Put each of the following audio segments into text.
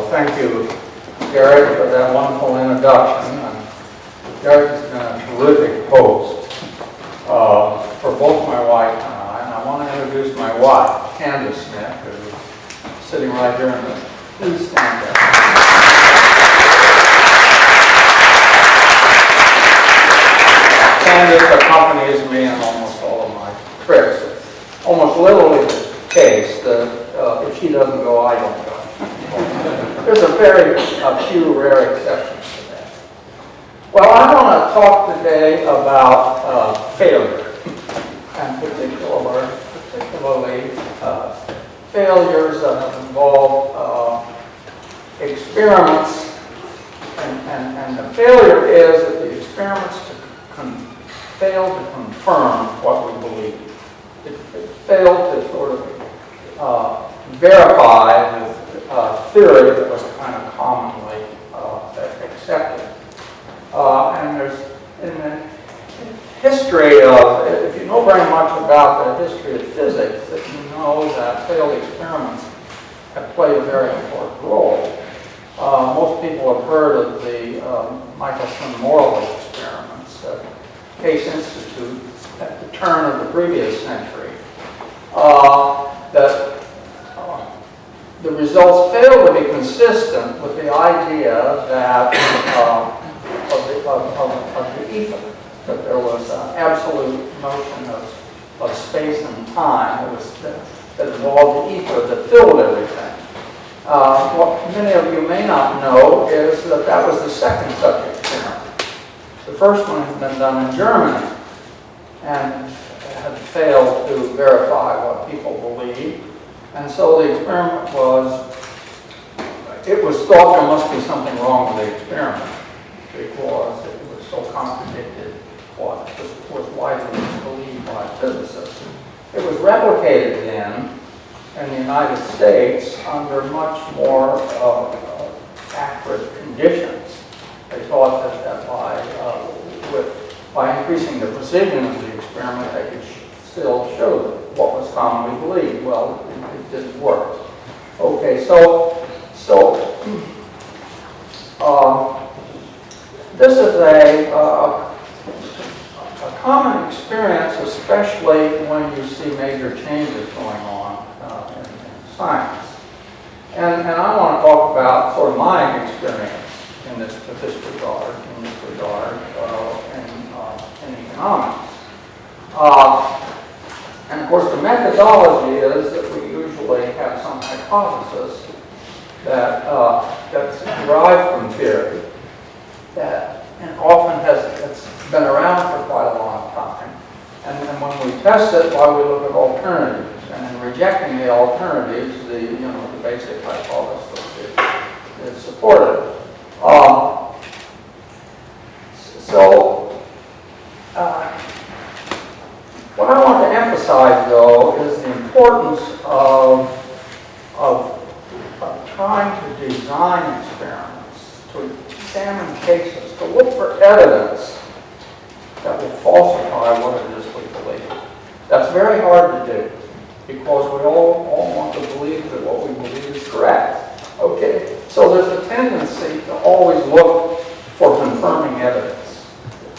thank you, Gary, for that wonderful introduction. Gary's been a terrific host for both my wife and I. And I want to introduce my wife, Dr Schmidt, who's sitting right here in the. Please stand there. Candace accompanies me in almost all of my trips. It's almost literally the case that if she doesn't go, I don't go. There's a few rare exceptions to that. Well, I want to talk today about failure, and particularly failures that have involved experiments, and the failure is that the experiments fail to confirm what we believe. It failed to sort of verify the theory that was kind of commonly accepted. And there's, in the history of, if you know very much about the history of physics, that you know that failed experiments have played a very important role. Most people have heard of the Michelson-Morley experiments at Case Institute at the turn of the previous century. That the results fail to be consistent with the idea that of the ether, that there was an absolute notion of space and time that involved the ether that filled everything. What many of you may not know is that was the second such experiment. The first one had been done in Germany and had failed to verify what people believed. And so the experiment it was thought there must be something wrong with the experiment because it was so contradicted what was widely believed by physicists. It was replicated then in the United States under much more accurate conditions. They thought that by increasing the precision of the experiment, they could still show what was commonly believed. Well, it didn't work. Okay, so this is a common experience, especially when you see major changes going on in science. And I want to talk about sort of my experience in this regard, in economics. And of course, the methodology is that we usually have some hypothesis that's derived from theory and often it's been around for quite a long time. And when we test it, why we look at alternatives. And in rejecting the alternatives, the basic hypothesis is supported. What I want to emphasize, though, is the importance of trying to design experiments, to examine cases, to look for evidence that will falsify what it is we believe. That's very hard to do because we all want to believe that what we believe is correct. Okay, so there's a tendency to always look for confirming evidence,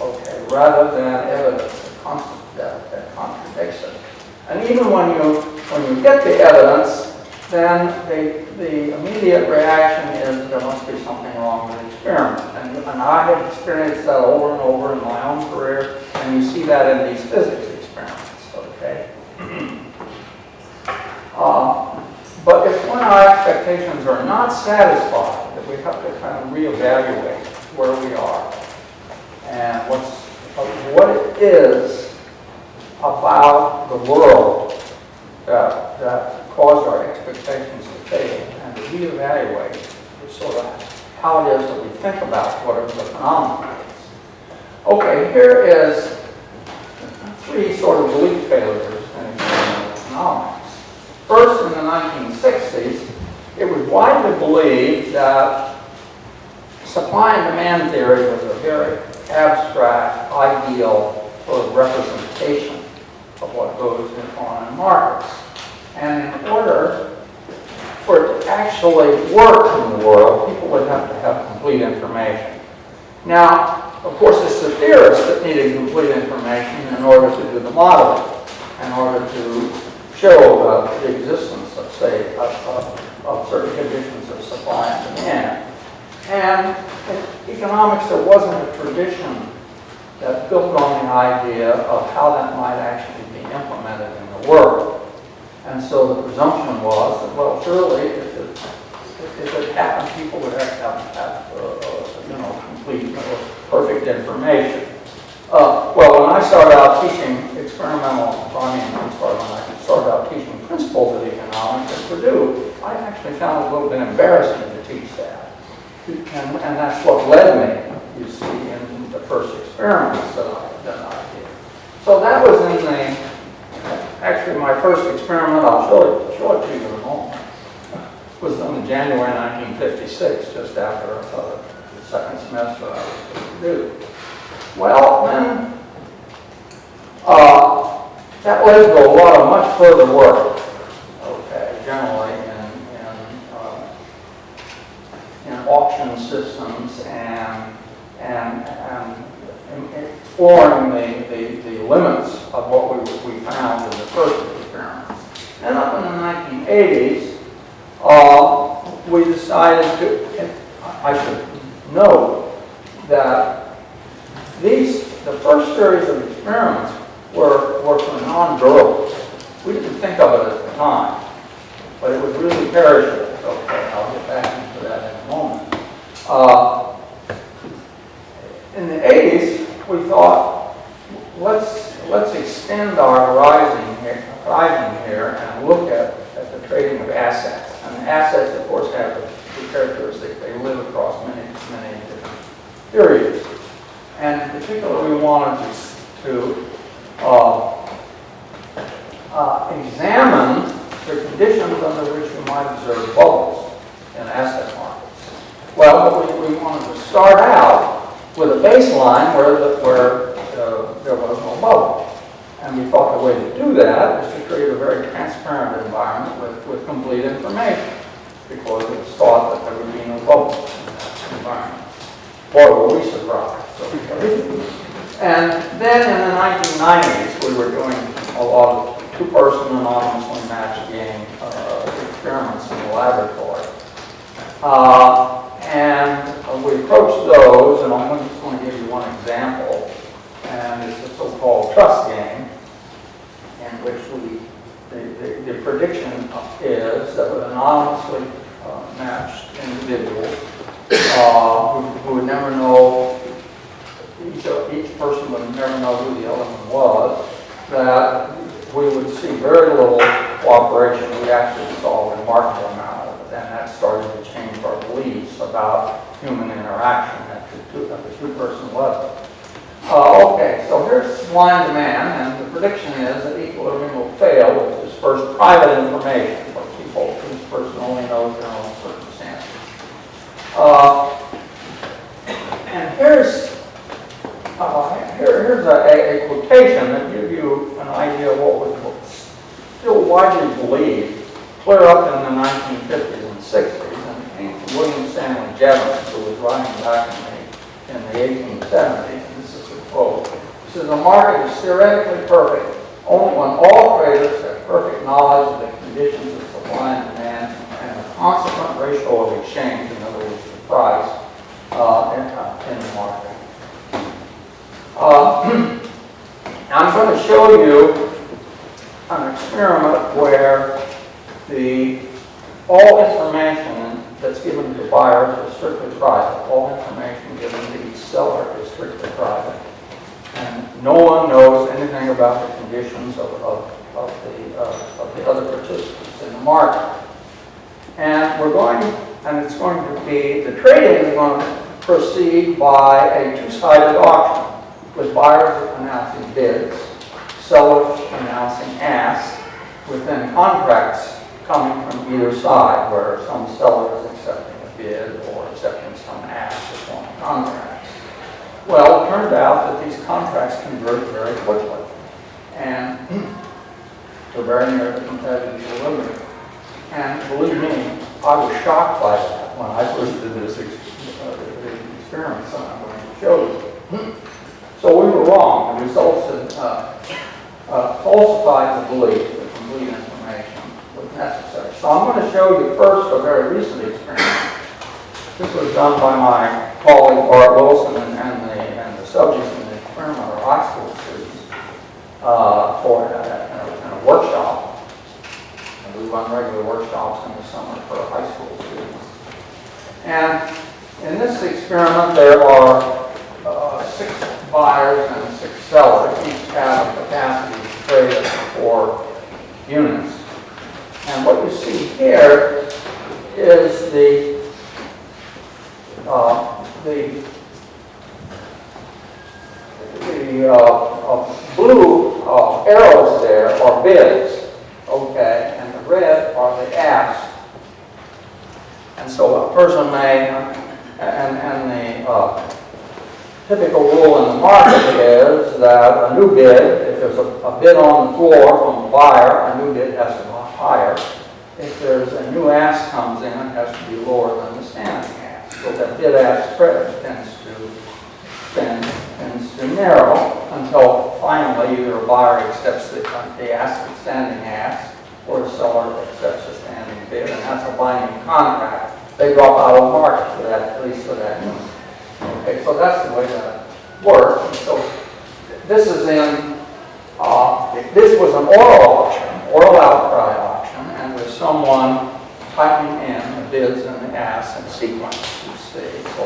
okay, rather than evidence that contradicts it. And even when you get the evidence, then the immediate reaction is there must be something wrong with the experiment. And I have experienced that over and over in my own career, and you see that in these physics experiments, okay? But it's when our expectations are not satisfied that we have to kind of reevaluate where we are and what it is about the world that cause our expectations to fail, and to reevaluate sort of how it is that we think about whatever the phenomenon is. Okay, here is three sort of belief failures in experimental economics. First, in the 1960s, it was widely believed that supply and demand theory was a very abstract, ideal sort of representation of what goes on in markets. And in order for it to actually work in the world, people would have to have complete information. Now, of course, it's the theorists that needed complete information in order to do the modeling, in order to show the existence of, say, of certain conditions of supply and demand. And in economics, there wasn't a tradition that built on the idea of how that might actually be implemented in the world. And so the presumption was that, well, surely if it happened, people would have to have complete, perfect information. Well, when I started out teaching when I started out teaching principles of economics at Purdue, I actually found it a little bit embarrassing to teach that. And that's what led me, you see, in the first experiments that I did. So that was actually my first experiment. I'll show it to you in a moment. It was done in January 1956, just after the second semester I was at Purdue. Well, then, that led to a lot of much further work, okay, generally in auction systems and exploring the limits of what we found in the first experiments. And up in the 1980s, we decided to, I should note that the first series of experiments were for non-durables. We didn't think of it at the time, but it was really perishable. Okay, I'll get back into that in a moment. In the 80s, we thought, let's extend our horizon here and look at the trading of assets. And assets, of course, have the characteristic they live across many different periods. And in particular, we wanted to examine the conditions under which you might observe bubbles in asset markets. Well, we wanted to start out with a baseline where there was no bubble. And we thought the way to do that was to create a very transparent environment with complete information, because it was thought that there would be no bubble in that environment. Boy, were we surprised. And then in the 1990s, we were doing a lot of two-person anonymously matched game experiments in the laboratory. And we approached those, and I'm just going to give you one example, and it's a so-called trust game, in which the prediction is that with anonymously matched individuals who would never know, each person would never know who the other one was, that we would see very little cooperation. We actually saw a remarkable amount of it, and that started to change our beliefs about human interaction at the two-person level. Okay, so here's supply and demand, and the prediction is that equilibrium will fail with dispersed private information for people whose person only knows their own circumstances. And here's a quotation that gives you an idea of what was still widely believed clear up in the 1950s and 60s, and it came from William Stanley Jevons, who was writing back in the 1870s. And this is a quote. He says, "The market is theoretically perfect only when all traders have perfect knowledge of the conditions of supply and demand and the consequent ratio of exchange," in other words, the price, in the market. I'm going to show you an experiment where all information that's given to buyers is strictly private. All information given to each seller is strictly private. And no one knows anything about the conditions of the other participants in the market. And it's going to be, the trading is going to proceed by a two-sided auction, with buyers announcing bids, sellers announcing asks, with then contracts coming from either side, where some seller is accepting a bid or accepting some ask to form contracts. Well, it turned out that these contracts convert very quickly, and they're very near the competitive equilibrium. And believe me, I was shocked by that when I first did this experiment that I'm going to show you. So we were wrong. The results had falsified the belief that complete information was necessary. So I'm going to show you first a very recent experiment. This was done by my colleague Bart Wilson and the subjects in the experiment are high school students for in a workshop. And we run regular workshops in the summer for high school students. And in this experiment, there are 6 buyers and 6 sellers. Each have a capacity to trade up to 4 units. And what you see here is the blue arrows there are bids, okay, and the red are the asks. And so a person may, and the typical rule in the market is that a new bid, if there's a bid on the floor from the buyer, a new bid has to go higher. If there's a new ask comes in, it has to be lower than the standing ask. So that bid-ask spread tends to narrow until finally either a buyer accepts the ask, the standing ask, or a seller accepts the standing bid, and that's a binding contract. They drop out of the market for that, at least for that unit. Okay, so that's the way that works. And so this is this was an oral outcry auction, and with someone typing in the bids and the asks in sequence, you see. So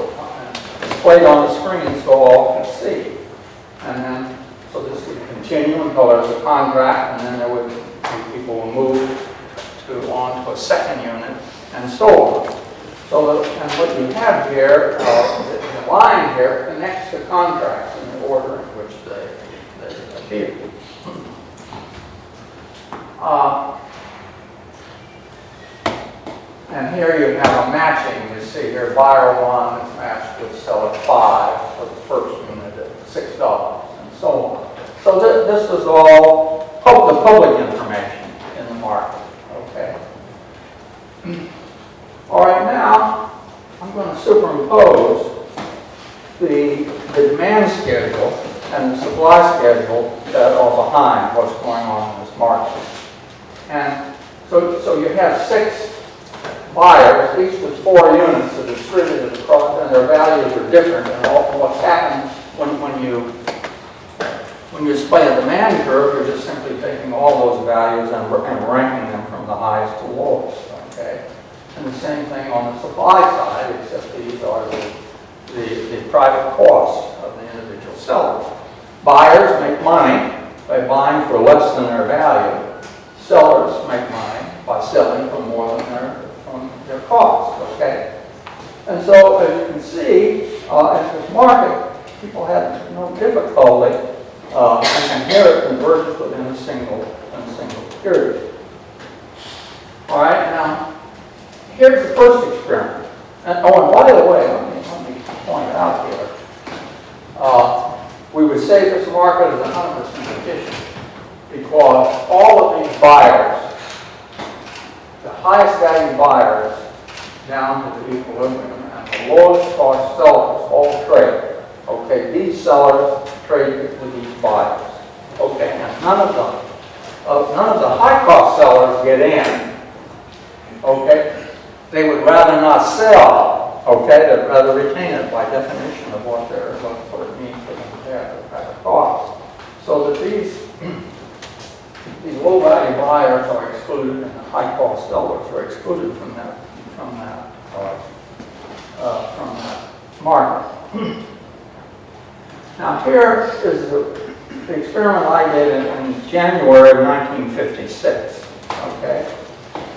it's displayed on the screen so all can see. And then, so this would continue until there's a contract, and then there would be people will move on to a second unit, and so on. So, and what you have here, the line here connects the contracts in the order in which they appear. And here you have a matching. You see here, buyer 1 is matched with seller 5 for the first unit at $6, and so on. So this is all the public information in the market. Okay. All right, now I'm going to superimpose the demand schedule and the supply schedule that are behind what's going on in this market. And so you have 6 buyers, each with 4 units that are distributed across, and their values are different. And what's happened when you display a demand curve, you're just simply taking all those values and ranking them from the highest to lowest. Okay. And the same thing on the supply side, except these are the private costs of the individual sellers. Buyers make money by buying for less than their value. Sellers make money by selling for more than their cost. Okay, and so as you can see, in this market, people had no difficulty, and here it converges within a single period. All right, now. Here's the first experiment. And by the way, let me point out here. We would say this market is 100% efficient because all of these buyers, the highest value buyers down to the equilibrium, and the lowest cost sellers all trade. Okay, these sellers trade with these buyers. Okay, and none of the high cost sellers get in. Okay. They would rather not sell, okay? They'd rather retain it by definition of what it means for them to have a cost. So that these low-value buyers are excluded, and the high-cost sellers are excluded from that market. Now here is the experiment I did in January of 1956. Okay.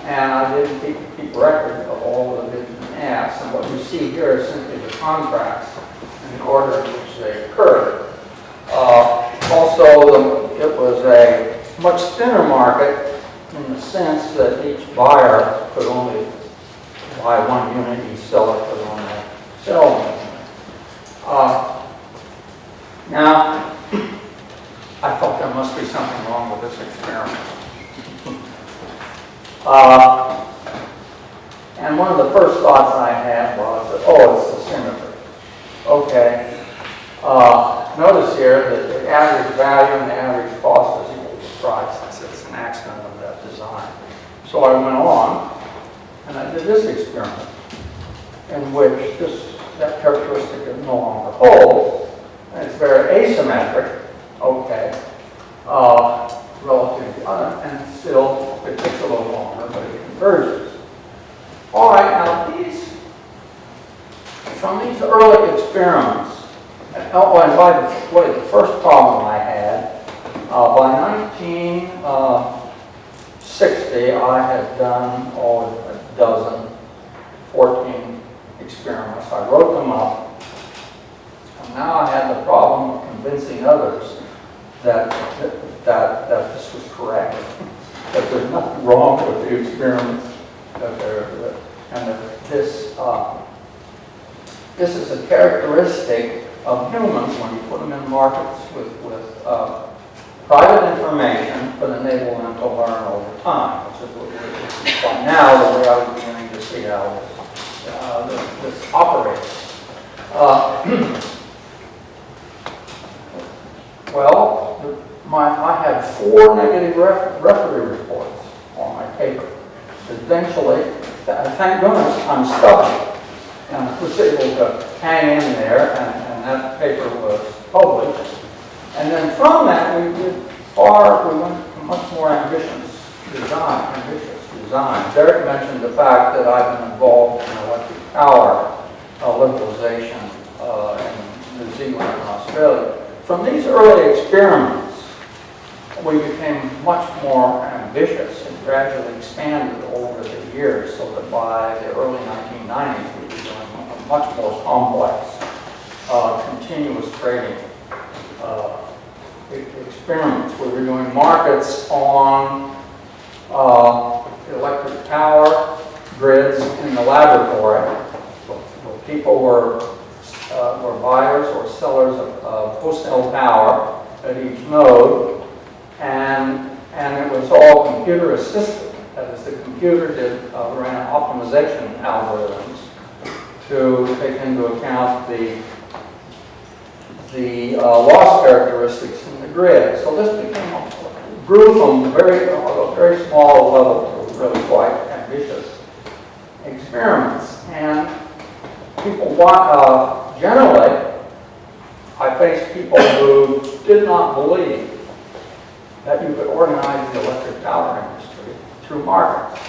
And I didn't keep record of all of the bids and asks. And what you see here is simply the contracts in the order in which they occurred. Also, it was a much thinner market in the sense that each buyer could only buy 1 unit, each seller could only sell 1 unit. Now, I thought there must be something wrong with this experiment. And And one of the first thoughts I had was that, oh, it's the symmetry. Okay. Notice here that the average value and the average cost is equal to price. It's an accident of that design. So I went on and I did this experiment in which that characteristic is no longer holds, and it's very asymmetric, okay, relative to other, and still it takes a little longer, but it converges. All right, now from these early experiments, and by the way, the first problem I had, by 1960, I had done a dozen, 14 experiments. I wrote them up, and now I had the problem of convincing others that this was correct, that there's nothing wrong with the experiments, this is a characteristic of humans when you put them in markets with private information, but enable them to learn over time, which is by now the way I was beginning to see how this operates. I had 4 negative referee reports on my paper. Eventually, thank goodness, I'm stubborn, and I was able to hang in there, and that paper was published. And then from that, we went to much more ambitious design. Derek mentioned the fact that I've been involved in electric power liberalization in New Zealand and Australia. From these early experiments, we became much more ambitious and gradually expanded over the years, so that by the early 1990s, we were doing a much more complex, continuous trading experiments. We were doing markets on electric power grids in the laboratory, where people were buyers or sellers of wholesale power at each node, and it was all computer assisted. That is, the computer ran optimization algorithms to take into account the loss characteristics in the grid. So this grew from a very small level to really quite ambitious experiments. And people generally, I faced people who did not believe that you could organize the electric power industry through markets.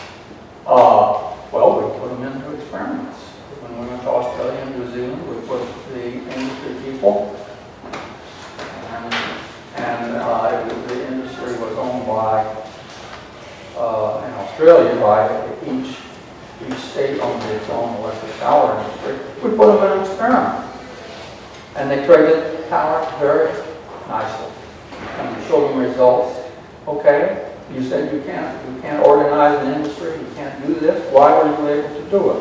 Well, we put them into experiments. When we went to Australia and New Zealand, we put the industry people, and the industry was owned by, in Australia, by each state owned its own electric power industry. We put them in an experiment, and they traded power very nicely. And we showed them results. Okay, you said you can't organize an industry, you can't do this. Why were you able to do it?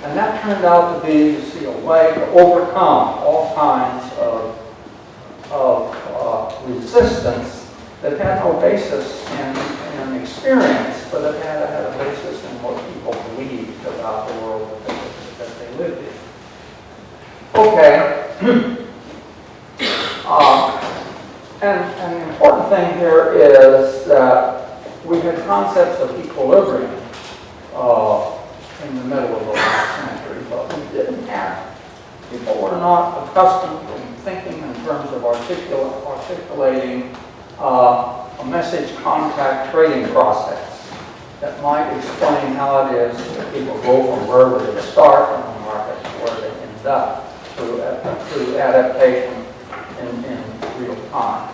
And that turned out to be, you see, a way to overcome all kinds of resistance that had no basis in experience, but it had a basis in what people believed about the world that they lived in. Okay. And the important thing here is that we had concepts of equilibrium in the middle of the last century, but we didn't have. People were not accustomed to thinking in terms of articulating a message contact trading process that might explain how it is that people go from wherever they start in the market to where they end up through adaptation in real time.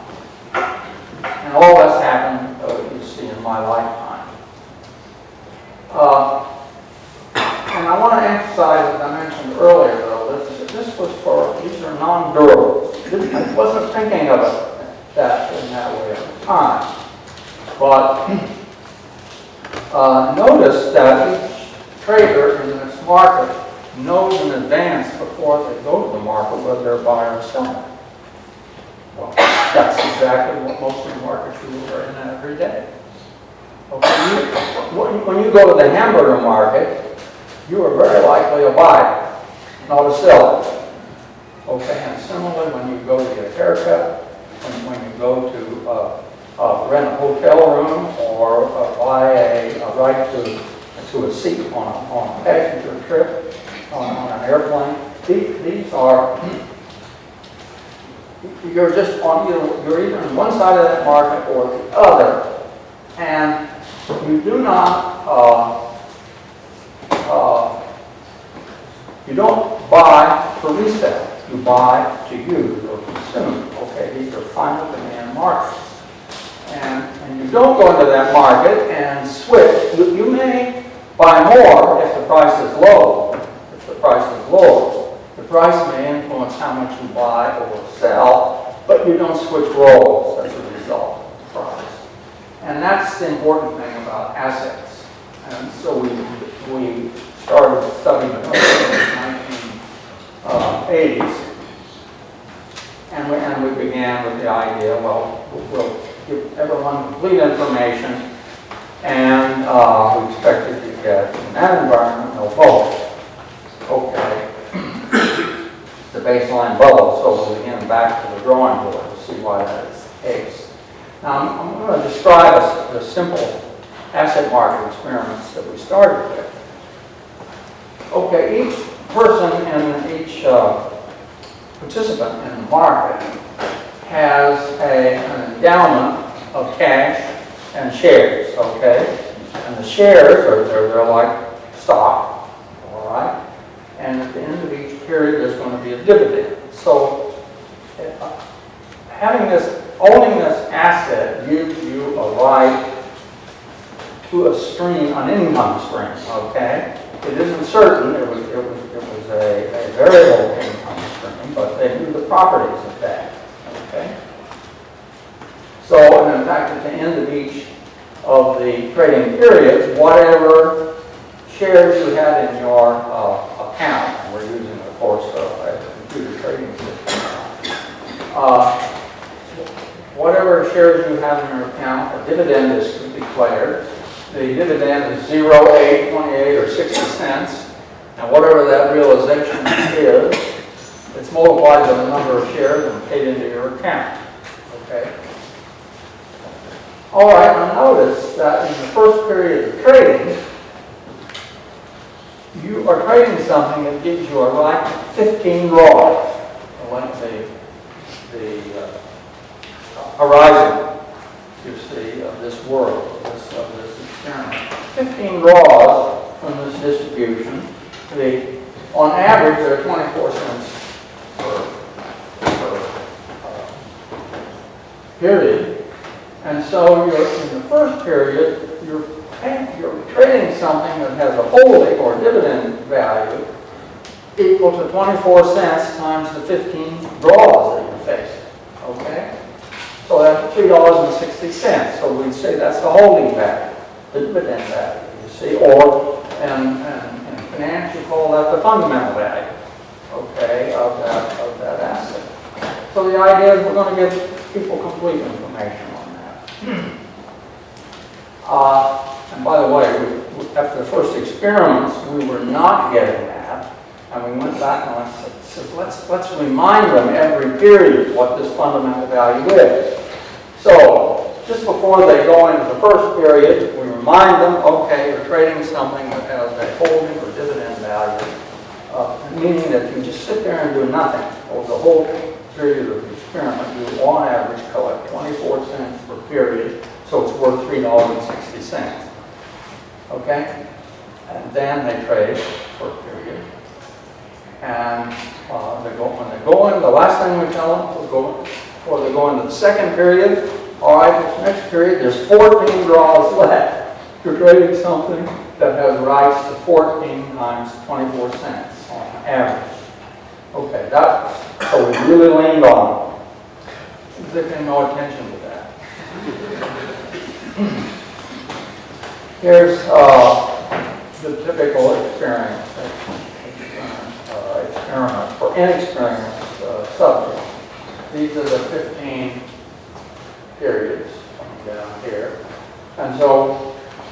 And all this happened, you see, in my lifetime. And I want to emphasize, as I mentioned earlier, though, that these are non-durables. I wasn't thinking of it in that way at the time. But notice that each trader in this market knows in advance before they go to the market whether they're buyer or seller. Well, that's exactly what most of the markets you are in every day. Okay? When you go to the hamburger market, you are very likely a buyer, not a seller. Okay, and similarly, when you go to get a haircut, when you go to rent a hotel room or buy a right to a seat on a passenger trip on an airplane, these are, you're just on you're either on one side of that market or the other, and you do not you don't buy for resale. You buy to use or consume. Okay, these are final demand markets. And you don't go into that market and switch. You may buy more if the price is low. If the price is low, the price may influence how much you buy or sell, but you don't switch roles as a result of the price. And that's the important thing about assets. And so we started studying it in the 1980s. And we began with the idea, well, we'll give everyone complete information, and we expected to get, in that environment, no bubbles. Okay. The baseline bubble, so we'll begin back to the drawing board to see why that is the case. Now, I'm going to describe the simple asset market experiments that we started with. Okay, each person and each participant in the market has an endowment of cash and shares, okay? And the shares they're like stock, all right? And at the end of each period, there's going to be a dividend. So owning this asset gives you a right to a stream, an income stream, okay? It isn't certain, it was a variable income stream, but they knew the properties of that, okay? So, and in fact, at the end of each of the trading periods, whatever shares you had in your account, and we're using, of course, a computer trading system, whatever shares you have in your account, a dividend is declared. The dividend is 0, 8, 28, or 60 cents, and whatever that realization is, it's multiplied by the number of shares and paid into your account. Okay. All right. Now notice that in the first period of trading, you are trading something that gives you a right to 15 draws, like the horizon, you see, of this world, of this experiment. 15 draws from this distribution. On average, they're 24 cents per period. And so in the first period, you're trading something that has a holding or dividend value equal to 24 cents times the 15 draws that you're facing. Okay? So that's $3.60. So we'd say that's the holding value, the dividend value, you see, or in finance you call that the fundamental value, okay, of that asset. So the idea is we're going to give people complete information on that. And by the way, after the first experiments, we were not getting that, and we went back and said, let's remind them every period what this fundamental value is. So just before they go into the first period, we remind them, okay, you're trading something that has a holding or dividend value, meaning that you just sit there and do nothing over the whole period of the experiment. You, on average, collect 24 cents per period, so it's worth $3.60. Okay? And then they trade for a period. And when they go in, the last thing we tell them, before they go into the second period, all right, this next period, there's 14 draws left. You're trading something that has rights to 14 times 24 cents on average. Okay, so we really leaned on them. They pay no attention to that. Here's the typical experiment for inexperienced subjects. These are the 15 periods coming down here. And so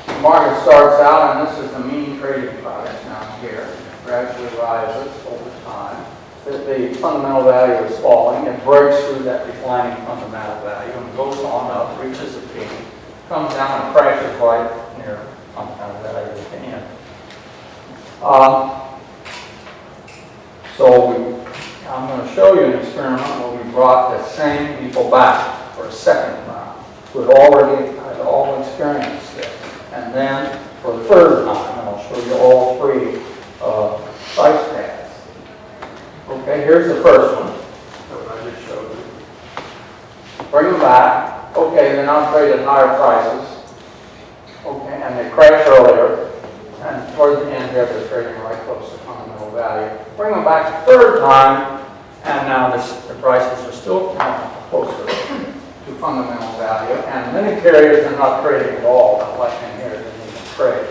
the market starts out, and this is the mean trading price down here. gradually rises over time. The fundamental value is falling. It breaks through that declining fundamental value and goes on up, reaches a peak, comes down and crashes right near fundamental value at the end. I'm going to show you an experiment where we brought the same people back for a second round who had already had all experienced this. And then for the third time, and I'll show you all three price tags. Okay, here's the first one that I just showed you. Bring them back. Okay, they're now traded at higher prices. Okay, and they crash earlier. And towards the end here, they're trading right close to fundamental value. Bring them back a third time, and now the prices are still closer to fundamental value. And many carriers are not trading at all. Not like in here, they didn't even trade.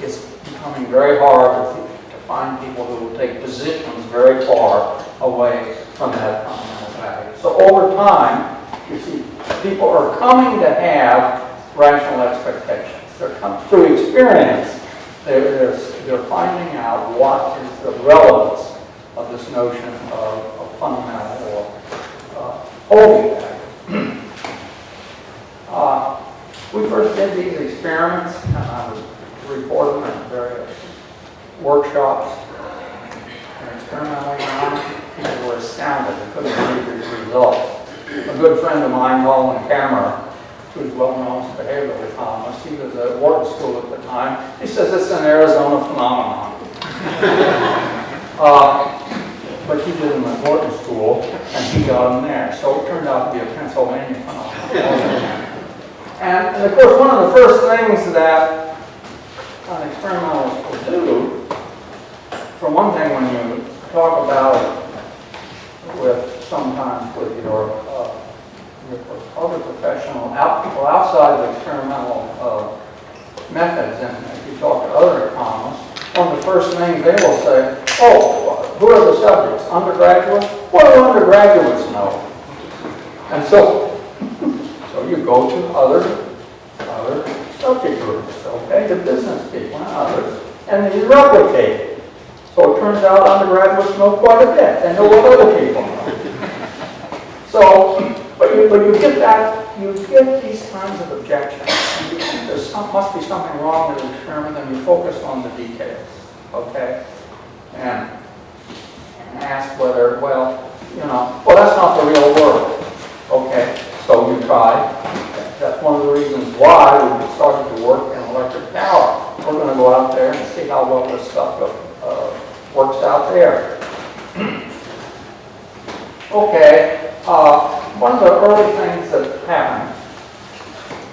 It's becoming very hard to find people who will take positions very far away from that fundamental value. So over time, you see, people are coming to have rational expectations. They're coming through experience. They're finding out what is the relevance of this notion of fundamental or holding value. We first did these experiments, and I was reporting at various workshops and experimentally around. People were astounded. They couldn't believe these results. A good friend of mine, Nolan Cameron, who's well-known as a behavioral economist, he was at Wharton School at the time. He says it's an Arizona phenomenon. But he did them at Wharton School, and he got them there. So it turned out to be a Pennsylvania phenomenon. And of course, one of the first things that an experimentalist will do, for one thing, when you talk about it sometimes with your other professional people outside of experimental methods, and if you talk to other economists, one of the first things they will say, oh, who are the subjects? Undergraduates? What do undergraduates know? And so you go to other subject groups, okay, to business people and others, and then you replicate it. So it turns out undergraduates know quite a bit. They know what other people know. So, but you get that, you get these kinds of objections. Must be something wrong with the experiment, and you focus on the details, okay? And ask whether, well, that's not the real world, okay? So you try. That's one of the reasons why we started to work in electric power. We're going to go out there and see how well this stuff works out there. Okay, one of the early things that happened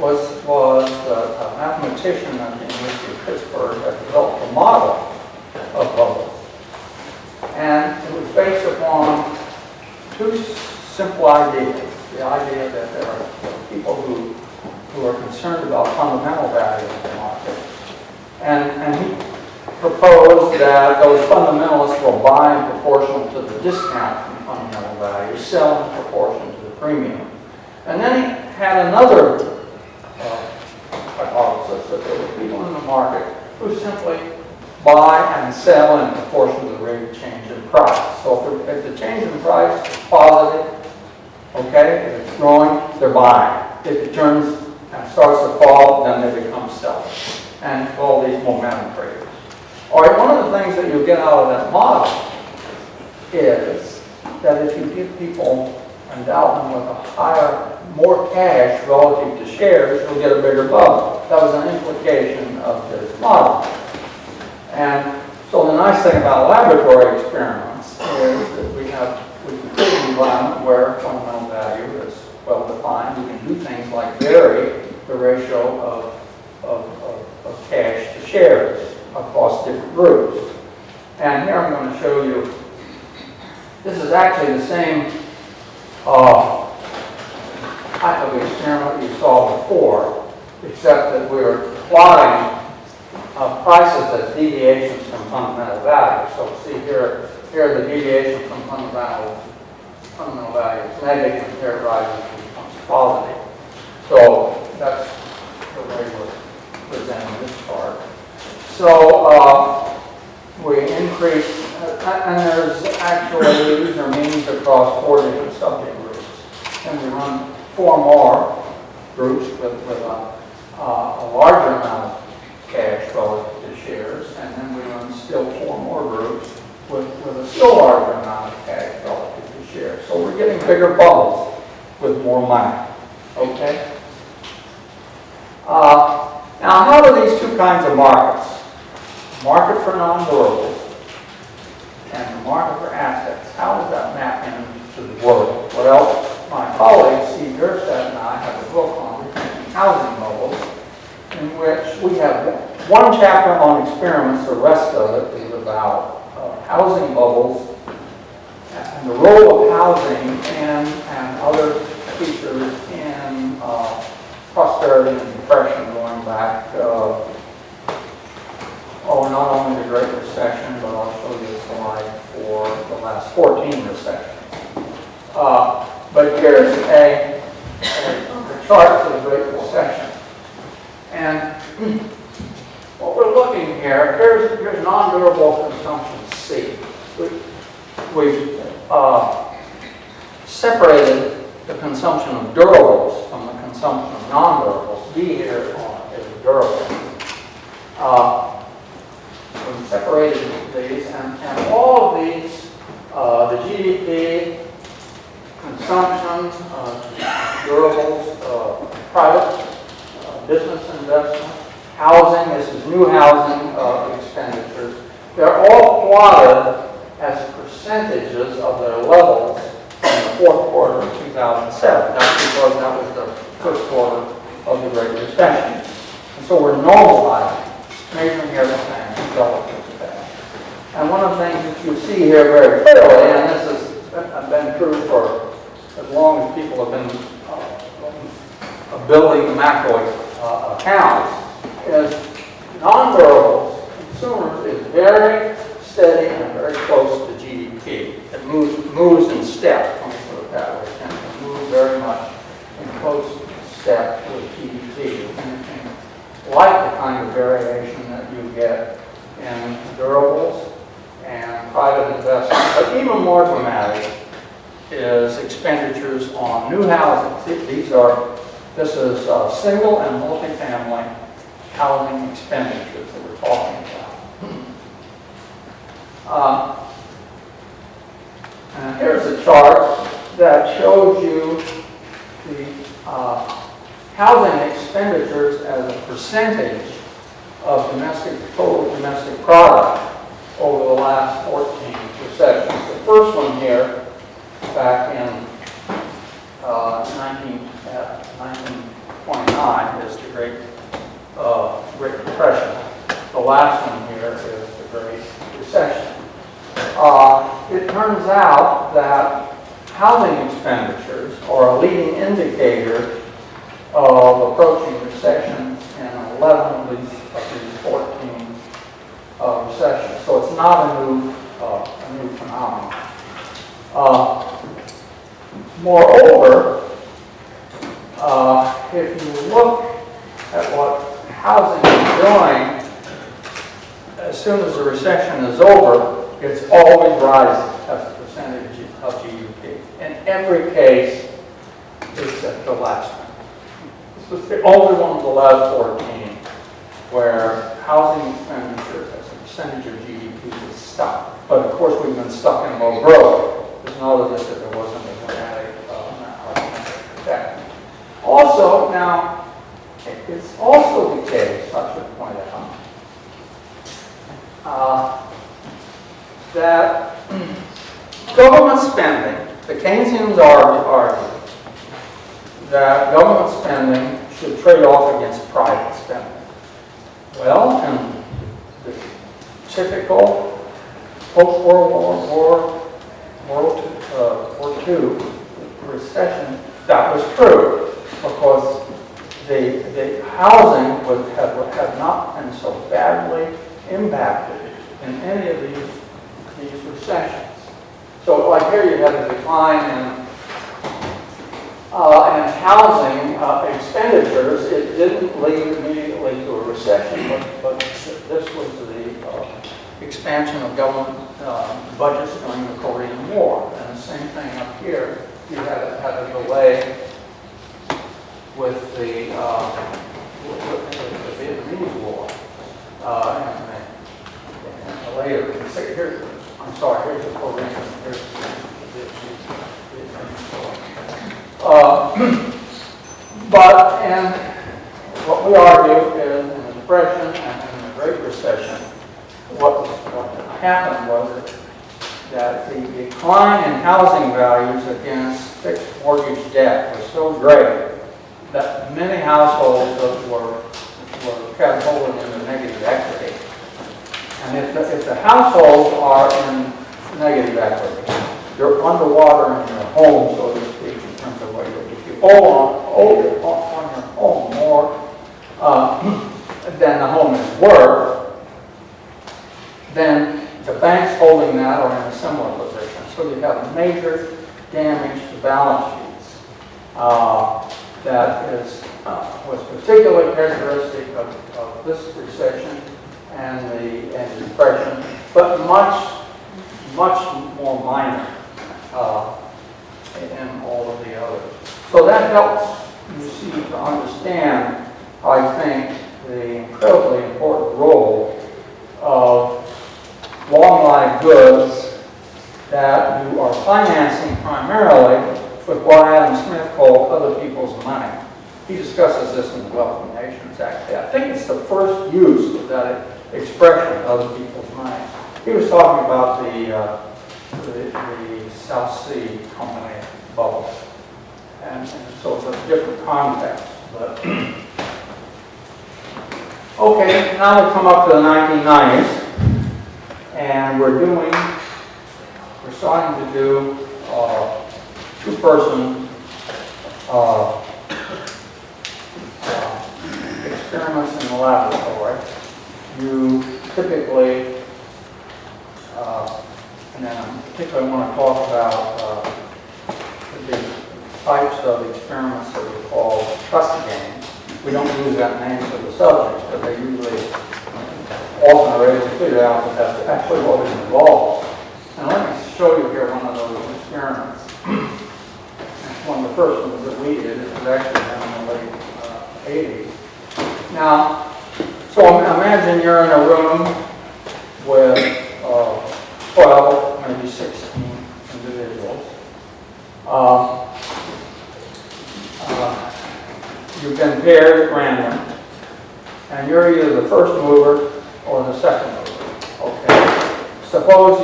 was a mathematician at the University of Pittsburgh that developed a model of bubbles. And it was based upon two simple ideas. The idea that there are people who are concerned about fundamental value in the market. And he proposed that those fundamentalists will buy in proportion to the discount from fundamental value, sell in proportion to the premium. And then he had another hypothesis that there were people in the market who simply buy and sell in proportion to the rate of change in price. So if the change in price is positive, okay, if it's growing, they're buying. If it turns and starts to fall, then they become sellers. And all these momentum traders. All right, one of the things that you get out of that model is that if you give people, endow them with a higher, more cash relative to shares, you'll get a bigger bubble. That was an implication of this model. And so the nice thing about laboratory experiments is that we can create an environment where fundamental value is well defined. We can do things like vary the ratio of cash to shares across different groups. And here I'm going to show you, this is actually the same type of experiment you saw before, except that we're plotting prices as deviations from fundamental value. So see here are the deviations from fundamental value is negative, and here it rises and becomes positive. So that's the way we're presenting this chart. So we increase, and there's actually, these are means across 4 different subject groups. And we run 4 more groups with a larger amount of cash relative to shares, and then we run still 4 more groups with a still larger amount of cash relative to shares. So we're getting bigger bubbles with more money. Okay? Now, how do these 2 kinds of markets, market for non-durables and the market for assets, how does that map into the world? Well, my colleague, Steve Gerstedt, and I have a book on rethinking housing bubbles, in which we have 1 chapter on experiments. The rest of it is about housing bubbles and the role of housing and other features in prosperity and depression going back, not only the Great Recession, but I'll show you a slide for the last 14 recessions. But here's a chart for the Great Recession. And what we're looking here, here's non-durable consumption C. We've separated the consumption of durables from the consumption of non-durables. D here is durable. We've separated these, and all of these, the GDP, consumption, durables, private business investment, housing, this is new housing expenditures, they're all plotted as percentages of their levels in the 4th quarter of 2007. That's because that was the 1st quarter of the Great Recession. And so we're normalizing, measuring everything relative to that. And one of the things that you see here very clearly, and this has been true for as long as people have been building macro accounts, is non-durables, consumers, is very steady and very close to GDP. It moves in step, let me put it that way. It tends to move very much in close step with GDP. Anything like the kind of variation that you get in durables and private investment. But even more dramatic is expenditures on new housing. This is single and multifamily housing expenditures that we're talking about. And here's a chart that shows you the housing expenditures as a percentage of total domestic product over the last 14 recessions. The first one here, back in 1929, is the Great Depression. The last one here is the Great Recession. It turns out that housing expenditures are a leading indicator of approaching recession in 11 of these 14 recessions. So it's not a new phenomenon. Moreover, if you look at what housing is doing, as soon as the recession is over, it's always rising as a percentage of GDP. In every case, except the last one. This was the only one of the last 14 where housing expenditures as a percentage of GDP was stuck. But of course, we've been stuck in low growth. It's not as if there wasn't a dramatic effect. Also, now, it's also the case, I should point out, that government spending, the Keynesians argue that government spending should trade off against private spending. Well, in the typical post-World War II recession, that was true, because the housing had not been so badly impacted in any of these recessions. So like here you had a decline in housing expenditures. It didn't lead immediately to a recession, but this was the expansion of government budgets during the Korean War. And the same thing up here. You had a delay with the Vietnamese War. And later, here's, I'm sorry, here's the Korean, here's the Vietnamese War. But what we argue is in the Depression and in the Great Recession, what happened was that the decline in housing values against fixed mortgage debt was so great that many households were catapulted into negative equity. And if the households are in negative equity, you're underwater in your home, so to speak, in terms of what you do. If you owe on your home more than the home is worth, then the banks holding that are in a similar position. So you have major damage to balance sheets. That was particularly characteristic of this recession and the Depression, but much more minor in all of the others. So that helps you see to understand, I think, the incredibly important role of long-lived goods that you are financing primarily with what Adam Smith called other people's money. He discusses this in the Wealth of Nations Act. I think it's the first use of that expression, other people's money. He was talking about the South Sea Company bubble. And so it's a different context. But okay, now we come up to the 1990s. And we're starting to do two-person experiments in the laboratory. You typically, and then I particularly want to talk about the types of experiments that we call trust games. We don't use that name for the subjects, but they usually often are able to figure out that that's actually what is involved. And let me show you here one of those experiments. One of the first ones that we did. It was actually done in the late 80s. Now, so imagine you're in a room with 12, maybe 16 individuals. You've been paired at random, and you're either the first mover or the second mover. Okay. Suppose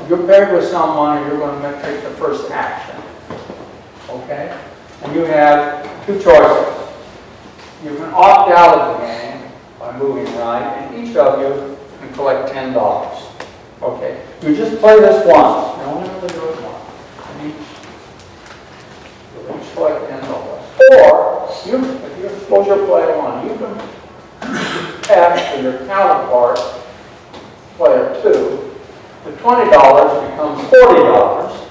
you're paired with someone and you're going to take the first action. Okay? And you have two choices. You can opt out of the game by moving right, and each of you can collect $10. Okay? You just play this once. You only have to do it once. And you'll each collect $10. Or, if you suppose you're player one, you can pass to your counterpart, player 2, the $20 becomes $40.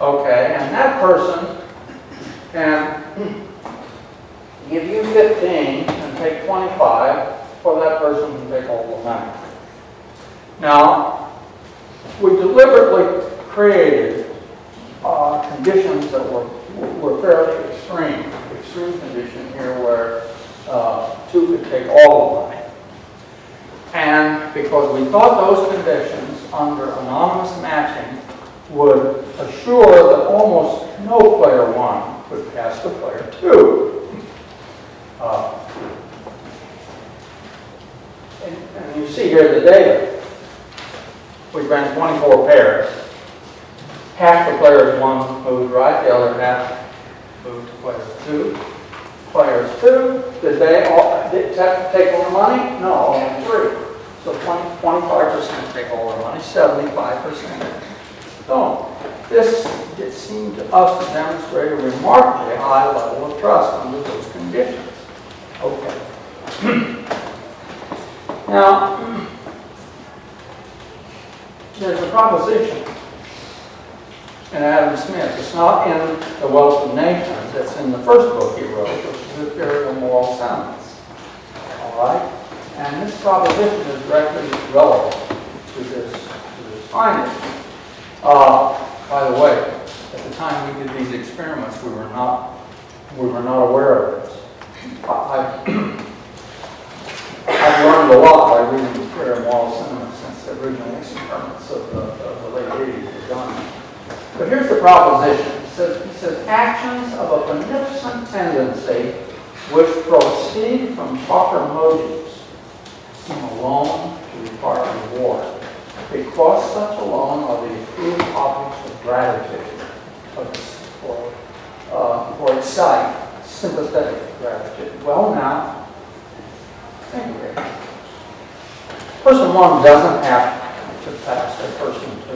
Okay, and that person can give you 15 and take 25, or that person can take all the money. Now, we deliberately created conditions that were fairly extreme condition here where 2 could take all the money. And because we thought those conditions under anonymous matching would assure that almost no player 1 could pass to player 2. And you see here the data. We ran 24 pairs. Half the players 1 moved right, the other half moved to players 2. Players 2, did they all take all the money? No, only 3. So 25% take all the money, 75% don't. This seemed to us to demonstrate a remarkably high level of trust under those conditions. Okay. Now, there's a proposition in Adam Smith. It's not in The Wealth of Nations. It's in the first book he wrote, which is The Theory of Moral Sentiments. All right? And this proposition is directly relevant to this finding. By the way, at the time we did these experiments, we were not aware of this. I've learned a lot by reading the Prayer and Moral Sentiments since the original experiments of the late 80s were done. But here's the proposition. He says, actions of a beneficent tendency which proceed from proper motives seem alone to require reward, because such alone are the approved objects of gratitude, or excite sympathetic gratitude. Well, now, think of it. Person 1 doesn't have to pass their person 2.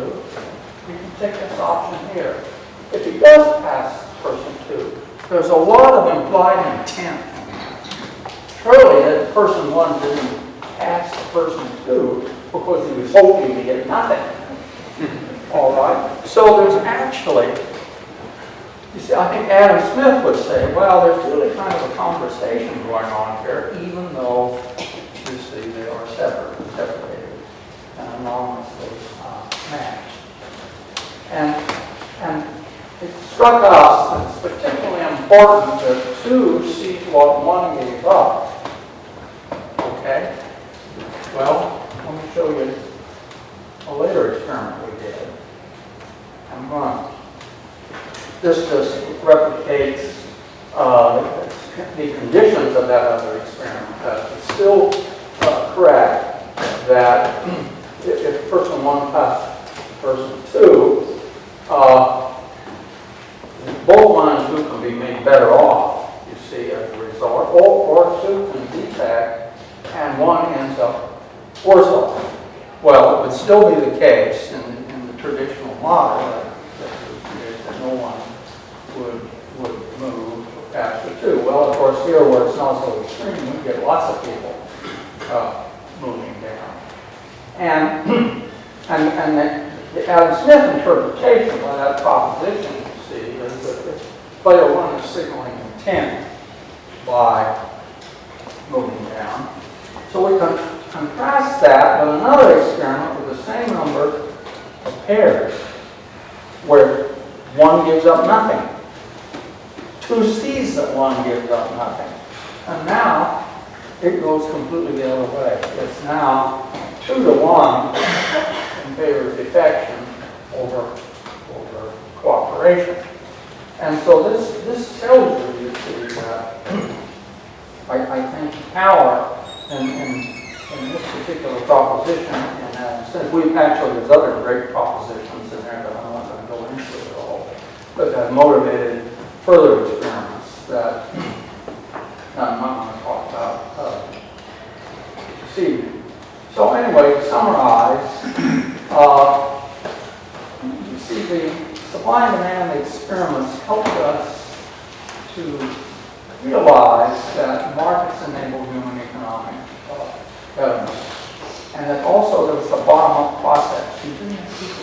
You can take this option here. If he does pass person 2, there's a lot of implied intent. Surely that person 1 didn't pass the person 2 because he was hoping to get nothing. All right? So there's actually, you see, I think Adam Smith would say, well, there's really kind of a conversation going on here, even though, you see, they are separated and anonymously matched. And it struck us that it's particularly important that 2 sees what 1 gave up. Okay? Well, let me show you a later experiment we did. I'm going to, this just replicates the conditions of that other experiment. It's still correct that if person 1 passes person 2, both 1 and 2 can be made better off, you see, as a result, or 2 can defect and 1 ends up worse off. Well, it would still be the case in the traditional model that no one would move past the 2. Well, of course, here where it's not so extreme, we get lots of people moving down. And the Adam Smith interpretation of that proposition, you see, is that player 1 is signaling intent by moving down. So we can contrast that with another experiment with the same number of pairs, where 1 gives up nothing. 2 sees that 1 gives up nothing. And now it goes completely the other way. It's now 2 to 1 in favor of defection over cooperation. And so this tells you see, that I think power in this particular proposition, and since we've actually, there's other great propositions in there that I'm not going to go into at all, but that motivated further experiments that I'm not going to talk about this evening. So anyway, to summarize, you see the supply and demand experiments helped us to realize that markets enable human economic betterment, and that also there was a bottom-up process. People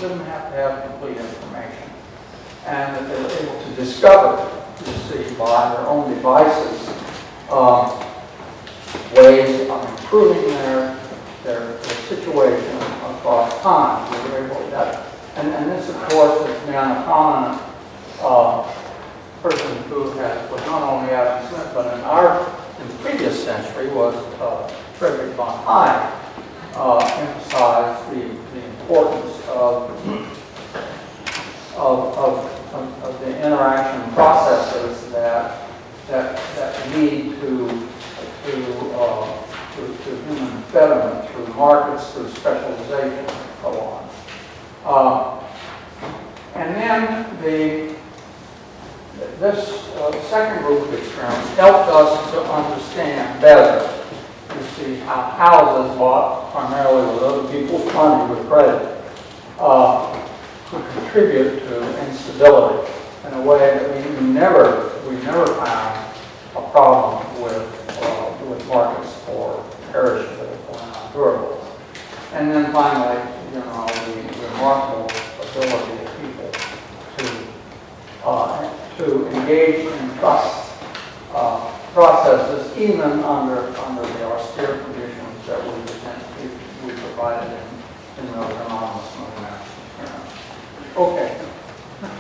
didn't have to have complete information, and that they were able to discover, you see, by their own devices, ways of improving their situation across time. We were able to that. And this, of course, has been a prominent person who was not only Adam Smith, but in the previous century was Frederick von Hayek, emphasized the importance of the interaction processes that lead to human betterment through markets, through specialization, and so on. And then this second group of experiments helped us to understand better, you see, how houses bought primarily with other people's money with credit could contribute to instability in a way that we never found a problem with markets for perishable or non-durables. And then finally, the remarkable ability of people to engage in trust processes even under the austere conditions Okay.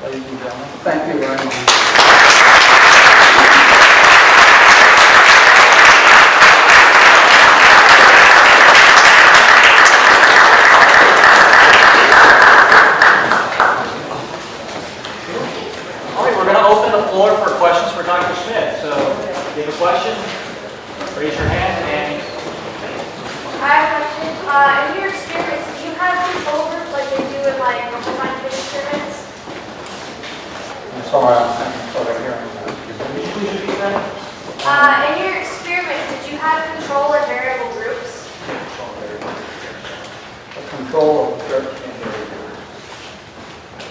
Ladies and gentlemen, thank you very much. All right, we're going to open the floor for questions for Dr. Schmidt. So, if you have a question, raise your hand and I have a question. In your experiments, do you have control groups like they do in like scientific experiments? I'm sorry, I'm sort of hearing that. please repeat that. In your experiments, did you have control or variable groups? The control of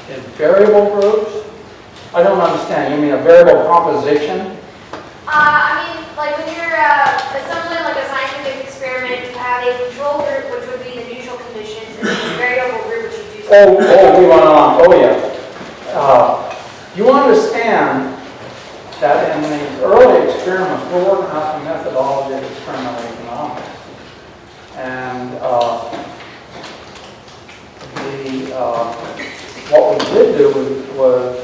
in variable groups? I don't understand. You mean a variable composition? I mean, like when you're essentially like a scientific experiment, you have a control group, which would be the neutral conditions, and then a variable group, which you do. We went on. Oh, yes. You understand that in these early experiments, we're working out the methodology of experimental economics. And what we did do was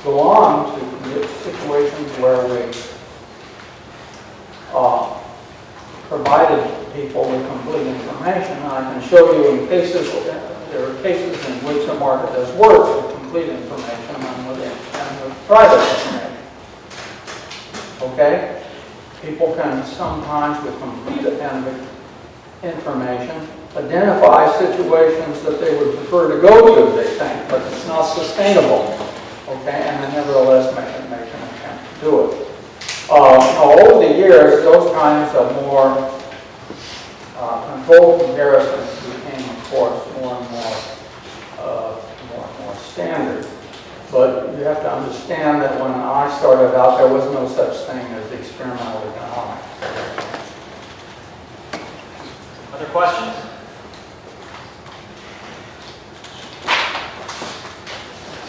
go on to create situations where we provided people with complete information. And I can show you in cases, there are cases in which the market does work with complete information and with private information. Okay? People can sometimes, with complete information, identify situations that they would prefer to go to, they think, but it's not sustainable. Okay, and then nevertheless make an attempt to do it. Over the years, those kinds of more controlled comparisons became, of course, more and more standard. But you have to understand that when I started out, there was no such thing as experimental economics. Other questions?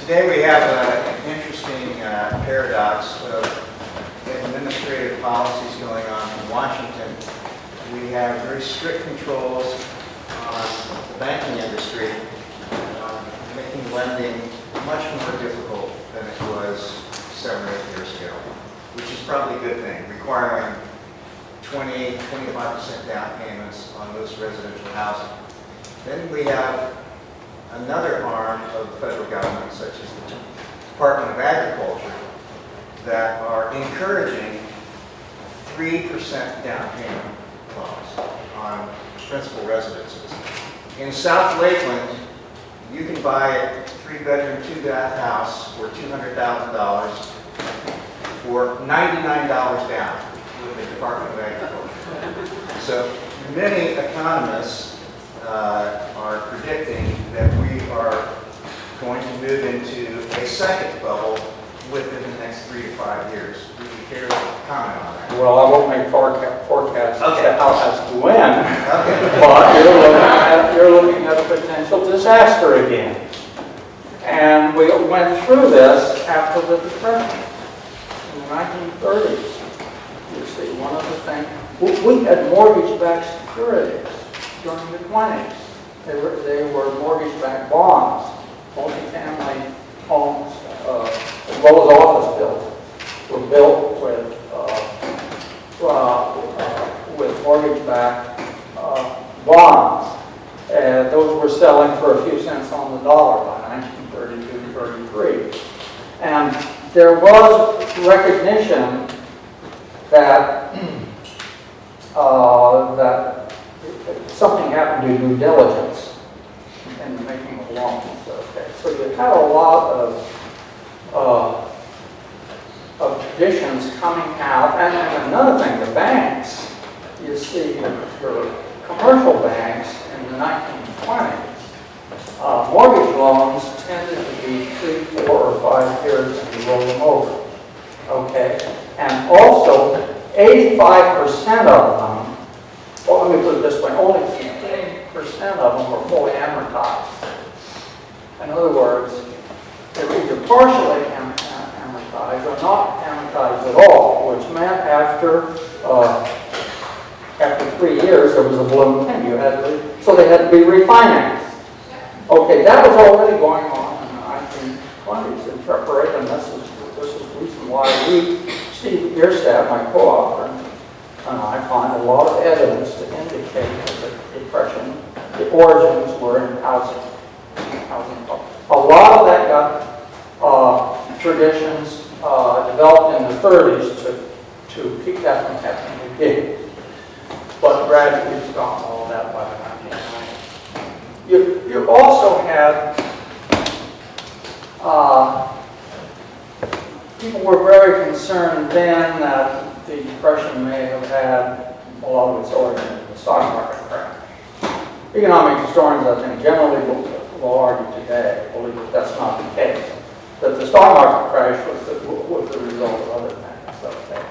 Today we have an interesting paradox of administrative policies going on in Washington. We have very strict controls on the banking industry, making lending much more difficult than it was 7 or 8 years ago, which is probably a good thing, requiring 20–25% down payments on most residential housing. Then we have another arm of the federal government, such as the Department of Agriculture, that are encouraging 3% down payment loans on principal residences. In South Lakeland, you can buy a 3-bedroom, 2-bath house for $200,000 for $99 down with the Department of Agriculture. So many economists are predicting that we are going to move into a second bubble within the next 3 to 5 years. Would you care to comment on that? Well, I won't make forecasts Okay. as to when, Okay. but you're looking at a potential disaster again. And we went through this after the Depression in the 1930s. You see, one of the things, we had mortgage-backed securities during the 20s. They were mortgage-backed bonds, multifamily homes, as well as office buildings, were built with mortgage-backed bonds. Those were selling for a few cents on the dollar by 1932-33. And there was recognition that that something happened to due diligence in the making of loans. Okay, so you had a lot of traditions coming out, and another thing, the banks. You see, your commercial banks in the 1920s, mortgage loans tended to be 3, 4, or 5 years, and you roll them over. Okay, and also 85% of them, well, let me put it this way, only 15% of them were fully amortized. In other words, they were either partially amortized or not amortized at all, which meant after 3 years there was a balloon payment. So they had to be refinanced. Okay, that was already going on 1920s in preparation. This is the reason why Steve Bierstadt, my co-author, and I find a lot of evidence to indicate that the Depression, the origins were in housing. A lot of that got traditions developed in the 30s to keep that from happening again. But gradually we've gotten all of that by the 1990s. You also had people were very concerned then that the Depression may have had a lot of its origin in the stock market crash. Economic historians, I think, generally will argue today, believe that that's not the case. That the stock market crash was the result of other things. Okay.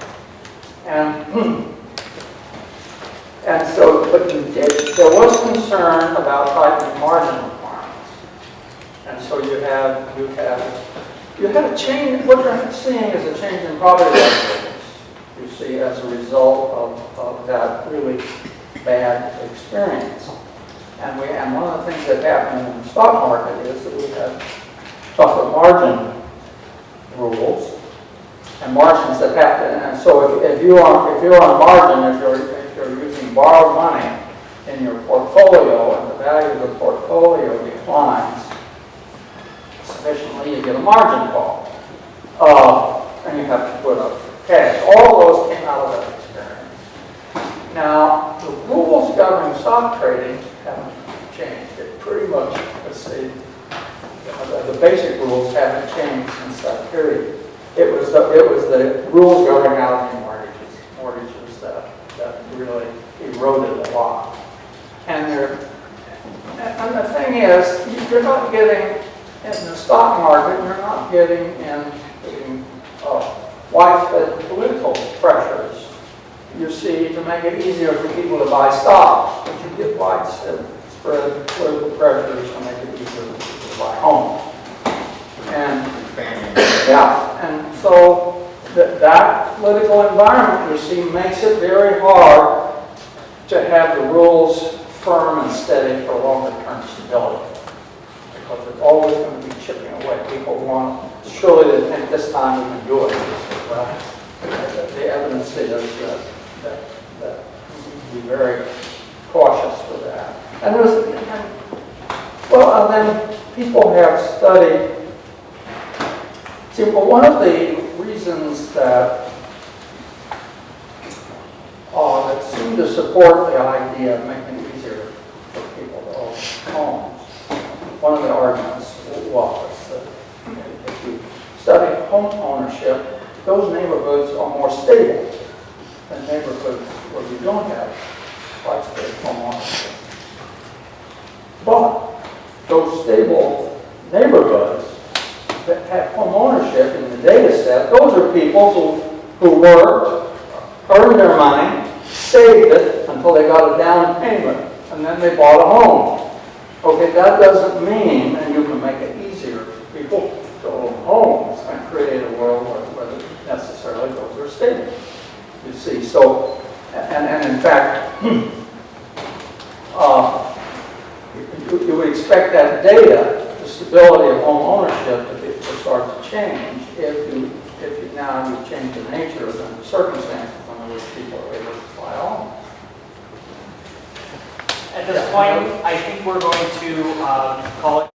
And so, but there was concern about tightening margin requirements. And so you had a change. What you're seeing is a change in property values. You see, as a result of that really bad experience. And one of the things that happened in the stock market is that we had tougher margin rules and margins that happen. And so if you're on margin, if you're using borrowed money in your portfolio and the value of the portfolio declines sufficiently, you get a margin call. And you have to put up cash. All of those came out of that experience. Now, the rules governing stock trading haven't changed. It pretty much, the basic rules haven't changed since that period. It was the rules governing housing mortgages that really eroded a lot. And the thing is, you're not getting in the stock market. You're not getting in widespread political pressures. You see, to make it easier for people to buy stocks, but you get widespread political pressures to make it easier for people to buy homes. And so that political environment, you see, makes it very hard to have the rules firm and steady for longer-term stability, because it's always going to be chipping away. People want, surely they think this time we can do it. Well, the evidence is that we need to be very cautious with that. And then people have studied. See, well, one of the reasons that seem to support the idea of making it easier for people to own homes, one of the arguments was that if you study home ownership, those neighborhoods are more stable than neighborhoods where you don't have widespread home ownership. But those stable neighborhoods that have home ownership in the data set, those are people who worked, earned their money, saved it until they got a down payment, and then they bought a home. Okay, that doesn't mean, and you can make it easier for people to own homes and create a world where necessarily those are stable. You see, so, and in fact, you would expect that data, the stability of home ownership, to start to change if you change the nature of the circumstances under which people are able to buy homes. At this point, I think we're going to call it.